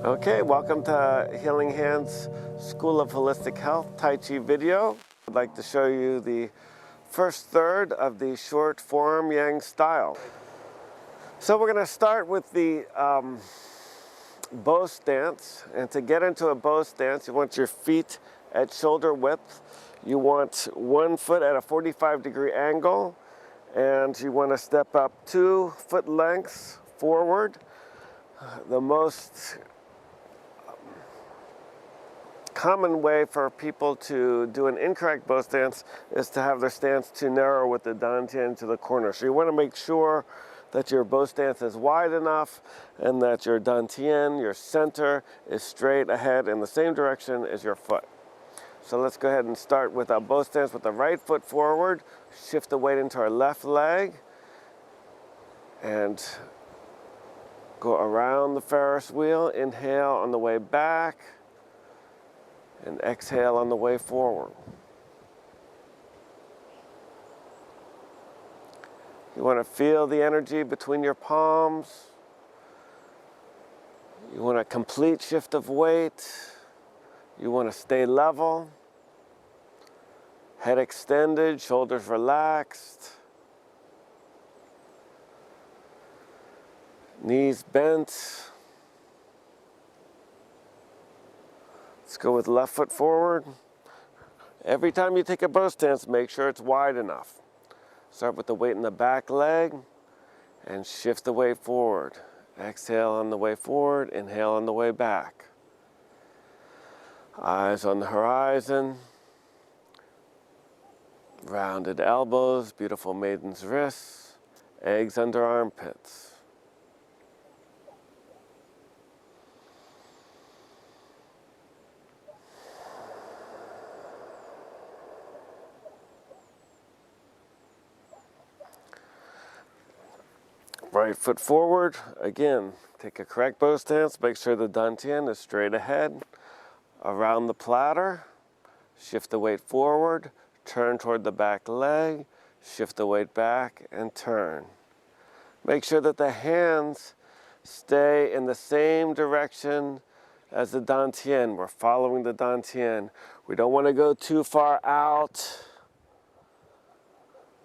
Okay, welcome to Healing Hands School of Holistic Health Tai Chi video. I'd like to show you the first third of the short forearm yang style. So we're going to start with the bow stance. And to get into a bow stance, you want your feet at shoulder width. You want one foot at a 45-degree angle. And you want to step up 2 foot lengths forward. The most common way for people to do an incorrect bow stance is to have their stance too narrow with the Tan Tien to the corner. So you want to make sure that your bow stance is wide enough and that your Tan Tien, your center, is straight ahead in the same direction as your foot. So let's go ahead and start with a bow stance with the right foot forward, shift the weight into our left leg, and go around the Ferris wheel. Inhale on the way back, and exhale on the way forward. You want to feel the energy between your palms. You want a complete shift of weight. You want to stay level. Head extended, shoulders relaxed. Knees bent. Let's go with left foot forward. Every time you take a bow stance, make sure it's wide enough. Start with the weight in the back leg and shift the weight forward. Exhale on the way forward, inhale on the way back. Eyes on the horizon. Rounded elbows, beautiful maiden's wrists, eggs under armpits. Right foot forward. Again, take a correct bow stance. Make sure the Tan Tien is straight ahead. Around the platter. Shift the weight forward. Turn toward the back leg. Shift the weight back and turn. Make sure that the hands stay in the same direction as the Tan Tien. We're following the Tan Tien. We don't want to go too far out.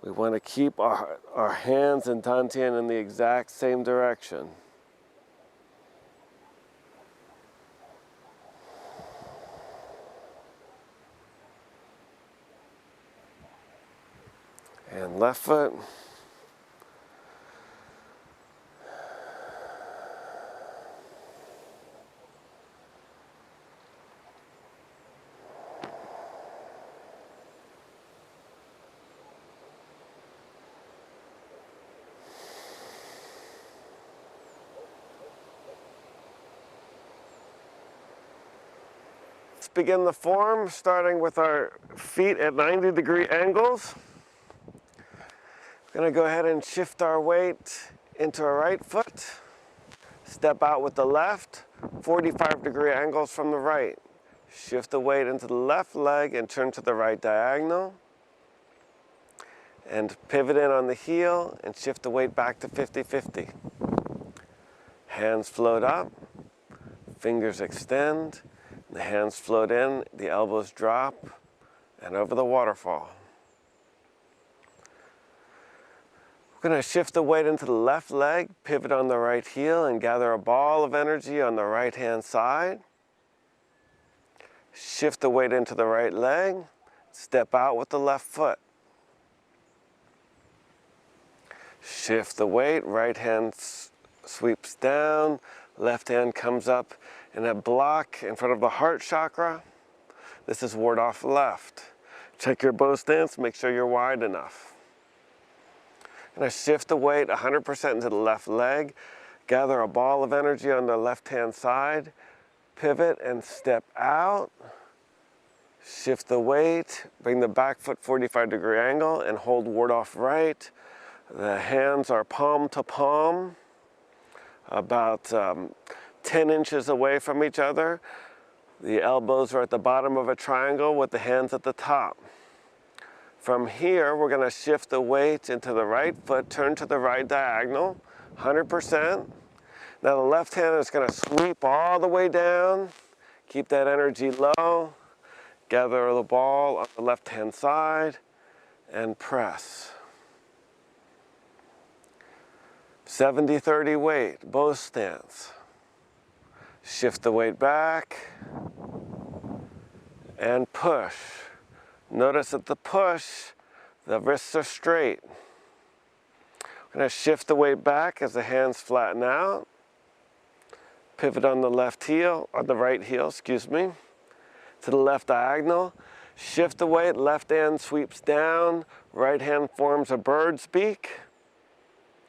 We want to keep our hands and Tan Tien in the exact same direction. And left foot. Let's begin the form, starting with our feet at 90-degree angles. We're going to go ahead and shift our weight into our right foot. Step out with the left, 45-degree angles from the right. Shift the weight into the left leg and turn to the right diagonal. And pivot in on the heel and shift the weight back to 50-50. Hands float up, fingers extend. The hands float in, the elbows drop, and over the waterfall. We're going to shift the weight into the left leg, pivot on the right heel, and gather a ball of energy on the right-hand side. Shift the weight into the right leg, step out with the left foot. Shift the weight, right hand sweeps down, left hand comes up in a block in front of the heart chakra. This is ward off left. Check your bow stance, make sure you're wide enough. I'm going to shift the weight 100% into the left leg, gather a ball of energy on the left-hand side, pivot and step out, shift the weight, bring the back foot 45-degree angle and hold ward off right. The hands are palm to palm, about 10 inches away from each other. The elbows are at the bottom of a triangle with the hands at the top. From here, we're going to shift the weight into the right foot, turn to the right diagonal, 100%. Now the left hand is going to sweep all the way down. Keep that energy low. Gather the ball on the left hand side and press. 70-30 weight, both stance. Shift the weight back and push. Notice at the push, the wrists are straight. We're going to shift the weight back as the hands flatten out. Pivot on the left heel, or the right heel, excuse me, to the left diagonal. Shift the weight, left hand sweeps down, right hand forms a bird's beak.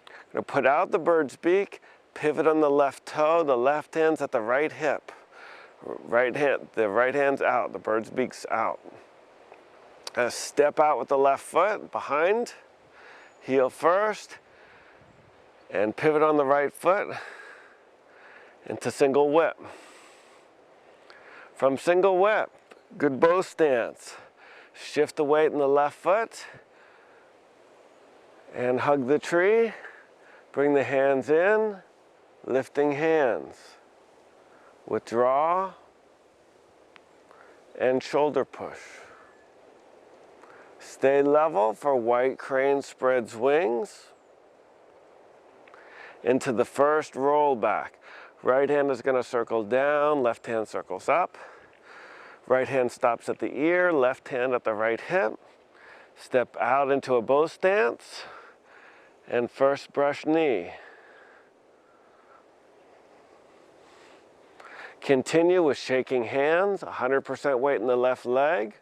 I'm going to put out the bird's beak, pivot on the left toe, the left hand's at the right hip. The right hand's out, the bird's beak's out. Step out with the left foot, behind, heel first, and pivot on the right foot into single whip. From single whip, good bow stance. Shift the weight in the left foot and hug the tree. Bring the hands in, lifting hands. Withdraw and shoulder push. Stay level for white crane spreads wings. Into the first roll back. Right hand is going to circle down, left hand circles up. Right hand stops at the ear, left hand at the right hip. Step out into a bow stance and first brush knee. Continue with shaking hands, 100% weight in the left leg,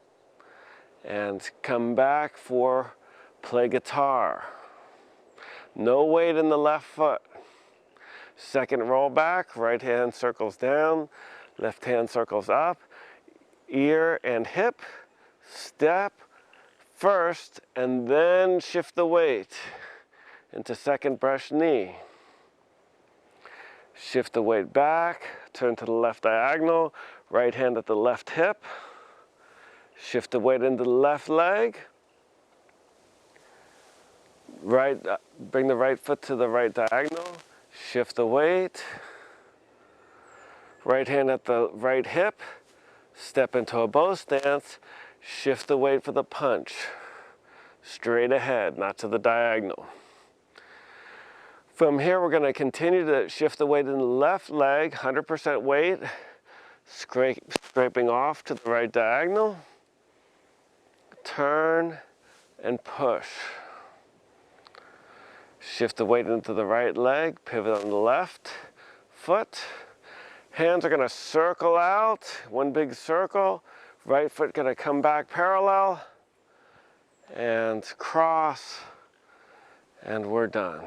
and come back for play guitar. No weight in the left foot. Second roll back, right hand circles down, left hand circles up, ear and hip, step first, and then shift the weight into second brush knee. Shift the weight back, turn to the left diagonal, right hand at the left hip, shift the weight into the left leg, bring the right foot to the right diagonal, shift the weight, right hand at the right hip, step into a bow stance, shift the weight for the punch, straight ahead, not to the diagonal. From here, we're going to continue to shift the weight in the left leg, 100% weight, scraping off to the right diagonal, turn and push. Shift the weight into the right leg, pivot on the left foot. Hands are going to circle out, one big circle. Right foot going to come back parallel and cross, and we're done.